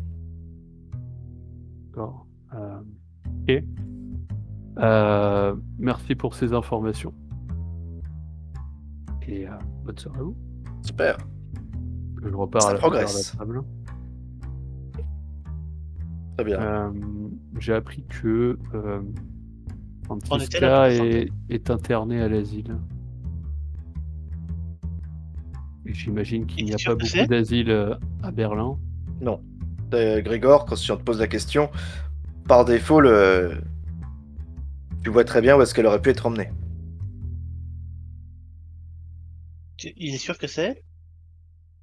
D'accord. Ok. Merci pour ces informations. Et bonne soirée à vous. Super. Je repars Ça vers progresse. la table. Très bien. J'ai appris que On était Frantiska là, est interné à l'asile. Et j'imagine qu'il Et n'y a sûr pas que beaucoup c'est d'asiles à Berlin. Non. Grégor, quand on te pose la question, par défaut, tu vois très bien où est-ce qu'elle aurait pu être emmenée. Il est sûr que c'est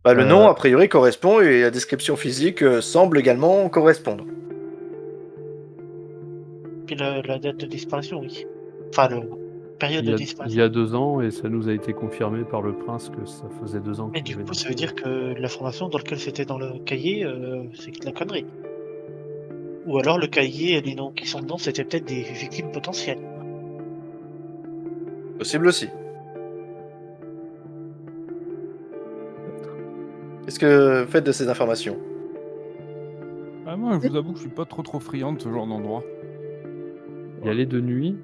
Le nom, a priori, correspond et la description physique semble également correspondre. Puis la date de disparition, oui. Enfin, la période de Il disparition. y a 2 ans, et ça nous a été confirmé par le prince que ça faisait 2 ans Mais qu'il du avait coup, ça veut dire que l'information dans laquelle c'était dans le cahier, c'est de la connerie. Ou alors le cahier et les noms qui sont dedans, c'était peut-être des victimes potentielles. Possible aussi. Qu'est-ce que vous faites de ces informations? Moi, je vous avoue que je suis pas trop friand de ce genre d'endroit. Y aller de nuit,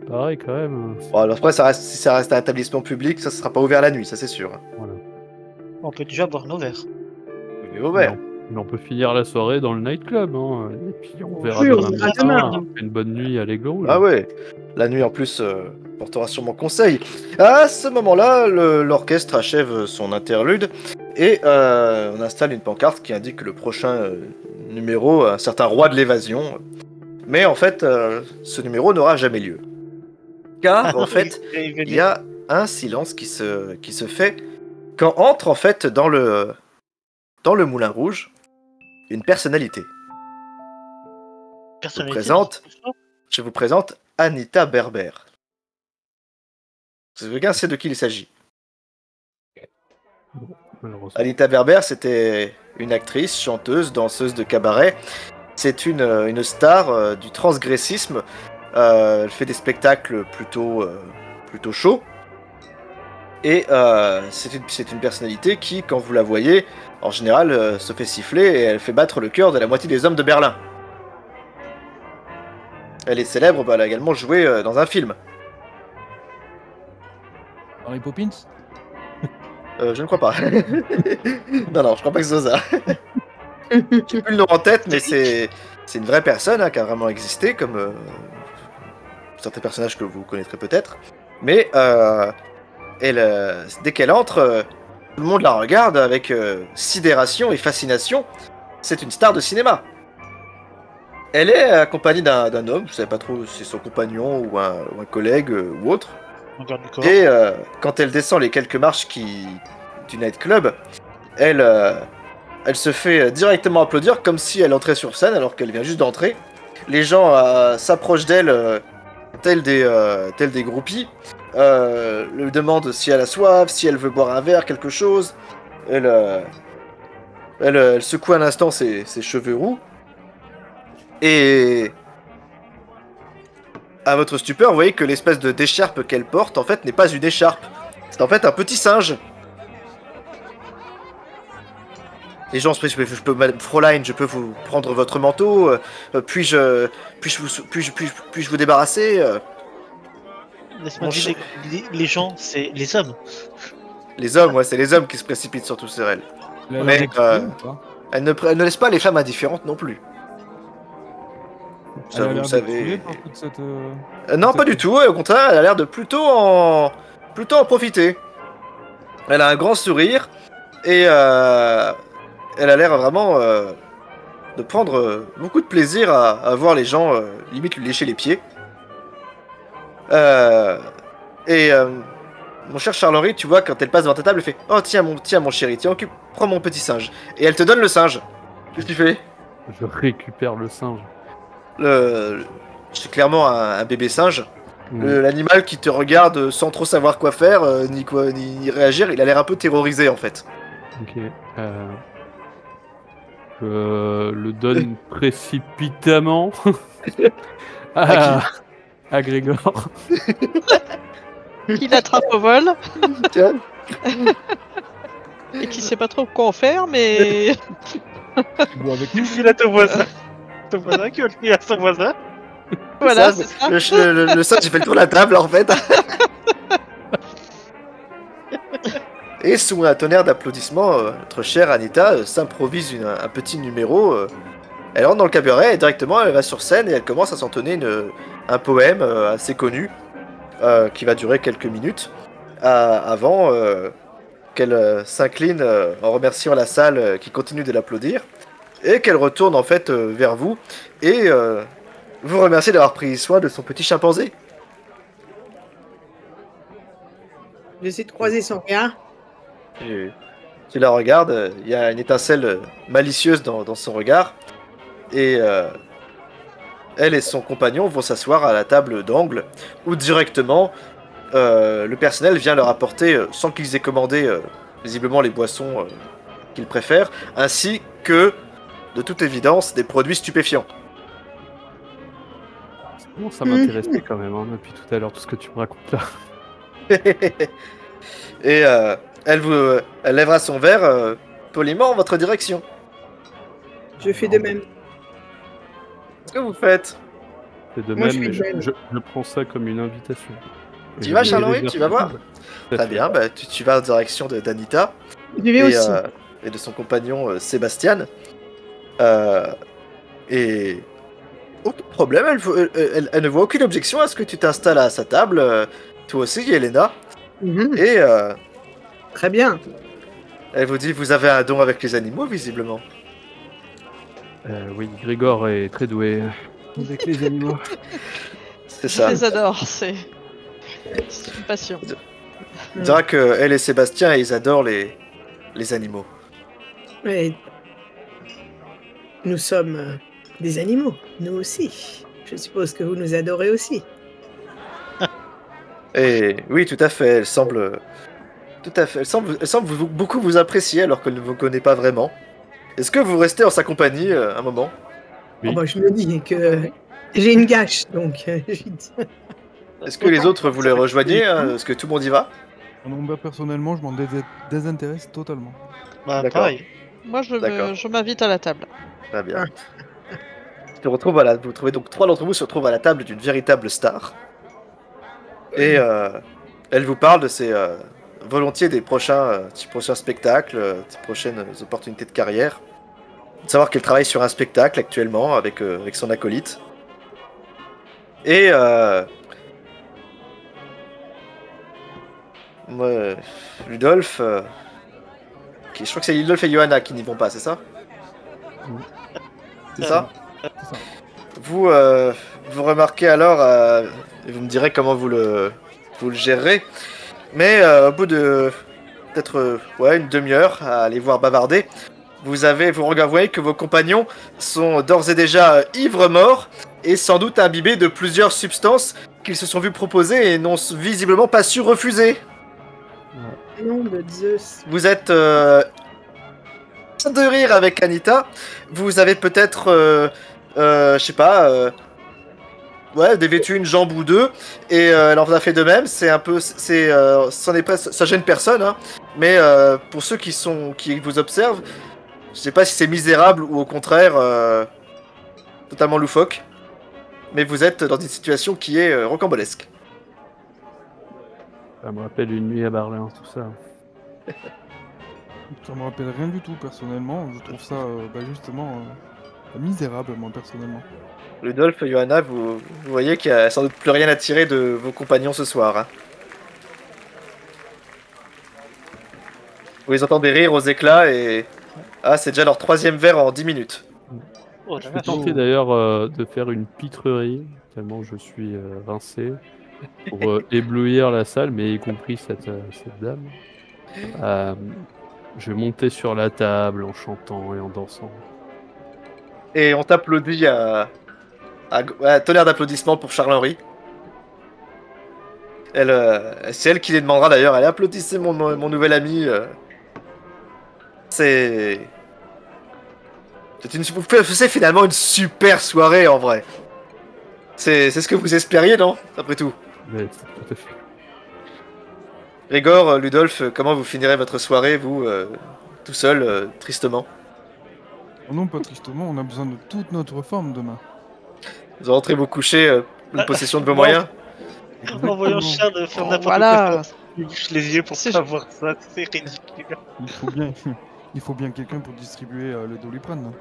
pareil quand même. Bon, alors après, si ça reste un établissement public, ça sera pas ouvert la nuit, ça c'est sûr. Voilà. On peut déjà boire nos verres. Mais ouvert. Mais on peut finir la soirée dans le nightclub, hein. Et puis on verra Oui, on demain verra matin. demain. On fait une bonne nuit à l'Aigle Rouge. Ah ouais. La nuit en plus portera sûrement conseil. À ce moment-là, l'orchestre achève son interlude et on installe une pancarte qui indique le prochain numéro, un certain roi de l'évasion. Mais en fait, ce numéro n'aura jamais lieu. Car en fait, il y a un silence qui se fait quand entre en fait dans le Moulin Rouge une personnalité. Je vous présente Anita Berber. Quelqu'un sait de qui il s'agit? Anita Berber, c'était une actrice, chanteuse, danseuse de cabaret. C'est une star du transgressisme. Elle fait des spectacles plutôt chauds. Et c'est une personnalité qui, quand vous la voyez, en général, se fait siffler et elle fait battre le cœur de la moitié des hommes de Berlin. Elle est célèbre, elle a également joué dans un film. Mary Poppins? Je ne crois pas. non, je crois pas que c'est ça. J'ai plus le nom en tête, mais c'est une vraie personne hein, qui a vraiment existé, comme certains personnages que vous connaîtrez peut-être. Mais dès qu'elle entre, tout le monde la regarde avec sidération et fascination. C'est une star de cinéma. Elle est accompagnée d'un homme, je ne sais pas trop si c'est son compagnon ou un collègue ou autre. Et quand elle descend les quelques marches du nightclub, elle se fait directement applaudir comme si elle entrait sur scène alors qu'elle vient juste d'entrer. Les gens s'approchent d'elle tels des groupies lui demande si elle a soif, si elle veut boire un verre, quelque chose. Elle secoue un instant ses cheveux roux. Et à votre stupeur, vous voyez que l'espèce de d'écharpe qu'elle porte, en fait, n'est pas une écharpe. C'est en fait un petit singe. Les gens, Madame Fräulein, je peux vous prendre votre manteau. Puis-je vous débarrasser Laisse-moi dire, les gens, c'est les hommes. Les hommes, ouais, c'est les hommes qui se précipitent surtout sur elle. Mais elle ne laisse pas les femmes indifférentes non plus. Ça, vous le savez. Non, pas du tout. Au contraire, elle a l'air de plutôt en profiter. Elle a un grand sourire et elle a l'air vraiment de prendre beaucoup de plaisir à voir les gens limite lui lécher les pieds. Mon cher Charles-Henri, tu vois, quand elle passe devant ta table, elle fait « Oh, tiens mon chéri, tiens, prends mon petit singe. » Et elle te donne le singe. Qu'est-ce que tu fais? Je récupère le singe. C'est clairement un bébé singe. L'animal qui te regarde sans trop savoir quoi faire, ni réagir, il a l'air un peu terrorisé en fait. Ok. Je le donne précipitamment à Grégor. Qui l'attrape au vol Tiens. et qui sait pas trop quoi en faire, mais. Tu files à ton voisin. Ton voisin qui va le filer à son voisin. Voilà, Ça, c'est ça. le singe, j'ai fait le tour de la table en fait. Et sous un tonnerre d'applaudissements, notre chère Anita s'improvise un petit numéro. Elle rentre dans le cabaret et directement elle va sur scène et elle commence à s'entonner un poème assez connu qui va durer quelques minutes avant qu'elle s'incline en remerciant la salle qui continue de l'applaudir et qu'elle retourne en fait vers vous et vous remercie d'avoir pris soin de son petit chimpanzé. J'essaie de croiser son regard. Tu la regardes, il y a une étincelle malicieuse dans son regard et elle et son compagnon vont s'asseoir à la table d'angle où directement le personnel vient leur apporter, sans qu'ils aient commandé visiblement les boissons qu'ils préfèrent, ainsi que, de toute évidence, des produits stupéfiants. Bon, ça m'intéressait quand même, hein, depuis tout à l'heure, tout ce que tu me racontes là. Et elle lèvera son verre poliment en votre direction. Je fais de même. Qu'est-ce que vous faites? C'est de Moi, même, je mais suis de même. je prends ça comme une invitation. Tu vas, Charles-Henri? Tu vas voir? Très Très bien, bah, tu vas en direction d'Anita Je vais aussi. et de son compagnon Sébastien. Et aucun problème, elle ne voit aucune objection à ce que tu t'installes à sa table. Toi aussi, Yelena. Mhm. Et Très bien. elle vous dit, vous avez un don avec les animaux, visiblement. Oui, Grégor est très doué avec les animaux. C'est Je ça. les adore, c'est une passion. On dira que elle et Sébastien, ils adorent les animaux. Mais nous sommes des animaux, nous aussi. Je suppose que vous nous adorez aussi. Et oui, tout à fait. Elle semble beaucoup vous apprécier alors qu'elle ne vous connaît pas vraiment. Est-ce que vous restez en sa compagnie un moment? Oui. Oh bah, je me dis que j'ai une gâche, donc Est-ce que les autres vous les rejoignez? Est-ce que tout le monde y va? Non, bah, personnellement, je m'en désintéresse totalement. Bah, D'accord. pareil. Moi, D'accord. je m'invite à la table. Très bien. Vous trouvez donc 3 d'entre vous se retrouvent à la table d'une véritable star. Et elle vous parle de ses volontiers des prochains spectacles, des prochaines opportunités de carrière. De savoir qu'elle travaille sur un spectacle actuellement avec son acolyte. Et Ludolphe, je crois que c'est Ludolphe et Johanna qui n'y vont pas, c'est ça? C'est ça? C'est ça. Vous remarquez alors, et vous me direz comment vous le gérerez, mais au bout de peut-être une demi-heure à aller voir bavarder, vous voyez que vos compagnons sont d'ores et déjà ivres morts et sans doute imbibés de plusieurs substances qu'ils se sont vus proposer et n'ont visiblement pas su refuser. Nom de Zeus. Vous êtes de rire avec Anita. Vous avez peut-être, je sais pas, dévêtu une jambe ou deux, et elle en a fait de même. C'est un peu, ça gêne personne, hein. Mais pour ceux qui vous observent, je sais pas si c'est misérable ou au contraire totalement loufoque. Mais vous êtes dans une situation qui est rocambolesque. Ça me rappelle une nuit à Berlin, tout ça. Ça me rappelle rien du tout, personnellement. Je trouve ça, justement, misérable, moi, personnellement. Ludolf, Johanna, vous voyez qu'il n'y a sans doute plus rien à tirer de vos compagnons ce soir, hein. Vous les entendez rire aux éclats et... Ah, c'est déjà leur 3e verre en 10 minutes. Oh, Je vais tenter d'ailleurs de faire une pitrerie, tellement je suis rincé, pour éblouir la salle, mais y compris cette dame. Je vais monter sur la table en chantant et en dansant. Et on t'applaudit à tonnerre d'applaudissements pour Charles-Henri. C'est elle qui les demandera d'ailleurs. Allez, applaudissez mon nouvel ami. C'est finalement une super soirée en vrai. C'est ce que vous espériez, non? Après tout. Mais c'est tout à fait. Grégor, Ludolf, comment vous finirez votre soirée, vous, tout seul, tristement? Non, pas tristement, on a besoin de toute notre forme demain. Vous rentrez vous coucher, une possession de vos moyens? En voyant Charles faire n'importe Voilà. quoi, il bouge les yeux pour savoir ça, c'est ridicule. Il faut bien quelqu'un pour distribuer le Doliprane.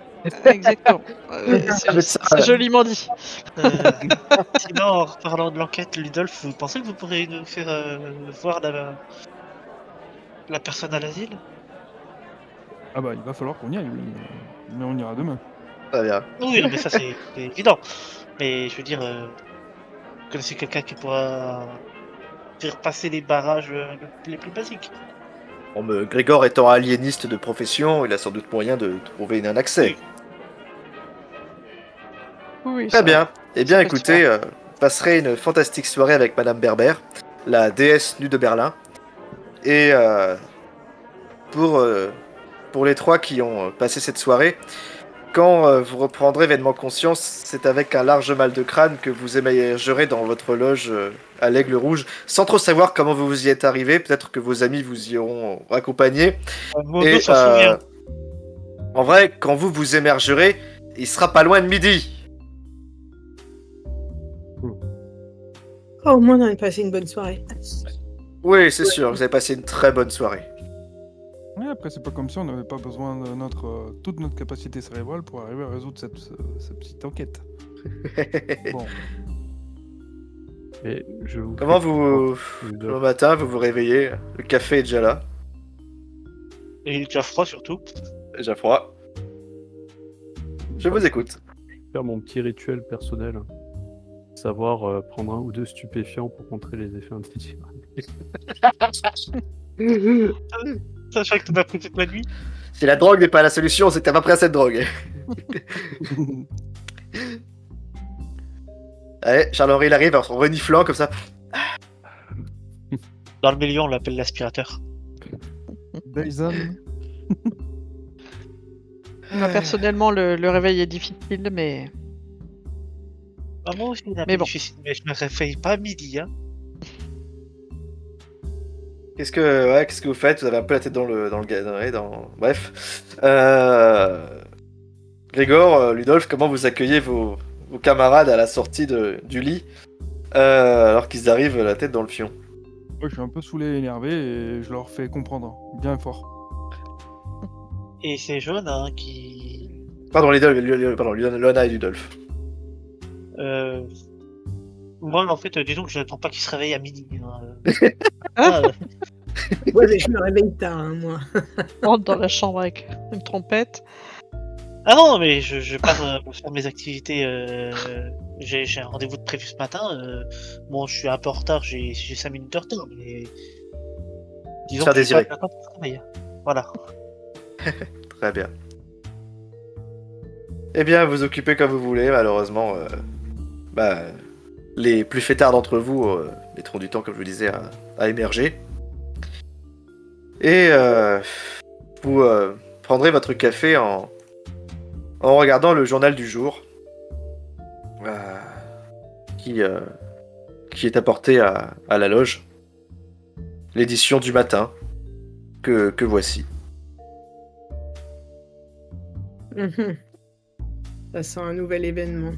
Exactement. C'est joliment dit. Sinon, en reparlant de l'enquête, Ludolf, vous pensez que vous pourrez nous faire voir la personne à l'asile? Ah bah, il va falloir qu'on y aille, oui. Mais on ira demain. Très bien. Oui, mais ça c'est évident. Mais je veux dire, vous connaissez quelqu'un qui pourra faire passer les barrages les plus basiques? Bon, mais Grégor étant aliéniste de profession, il a sans doute moyen de trouver un accès. Oui, Très bien. Eh bien, Ça peut écoutez, passerez une fantastique soirée avec Madame Berber, la déesse nue de Berlin. Et pour les 3 qui ont passé cette soirée, quand vous reprendrez vainement conscience, c'est avec un large mal de crâne que vous émergerez dans votre loge à l'Aigle Rouge, sans trop savoir comment vous y êtes arrivé. Peut-être que vos amis vous y auront accompagné. Mondo s'en souvient. En vrai, quand vous émergerez, il sera pas loin de midi. Oh, au moins, on a passé une bonne soirée. Oui, c'est sûr, vous avez passé une très bonne soirée. Ouais, après, c'est pas comme si on n'avait pas besoin de toute notre capacité cérébrale pour arriver à résoudre cette petite enquête. Bon. Et Comment le matin, vous vous réveillez, le café est déjà là. Et il est déjà froid surtout. Déjà froid. Je vous écoute. Faire mon petit rituel personnel. Savoir prendre 1 ou 2 stupéfiants pour contrer les effets indésirables. Sachant que t'en as pris toute la nuit. Si la drogue n'est pas la solution, c'est que t'es pas prêt à cette drogue. Allez, Charles-Henri il arrive en reniflant comme ça. Dans le milieu, on l'appelle l'aspirateur. Dyson. Moi, personnellement, le réveil est difficile, mais... Ah, moi aussi, Mais bon. Mais je me réveille pas à midi, hein. Qu'est-ce que vous faites? Vous avez un peu la tête dans le Bref. Grégor, Ludolf, comment vous accueillez vos camarades à la sortie du lit alors qu'ils arrivent la tête dans le fion? Moi, je suis un peu saoulé et énervé et je leur fais comprendre bien fort. Et c'est Jaune hein, qui... Pardon, Lona et Ludolf. Moi, en fait, disons que je n'attends pas qu'il se réveille à midi. Ouais, mais je me réveille tard, hein, moi. On rentre dans la chambre avec une trompette. Ah non, mais je pars pour faire mes activités. J'ai un rendez-vous de prévu ce matin. Bon, je suis un peu en retard, j'ai 5 minutes de retard, mais... Disons Faire que je désirer. vais pas attendre pour travailler. Voilà. Très bien. Eh bien, vous occupez comme vous voulez, malheureusement. les plus fêtards d'entre vous mettront du temps, comme je vous disais, à émerger. Et vous prendrez votre café en regardant le journal du jour qui est apporté à la loge. L'édition du matin que voici. Ça sent un nouvel événement.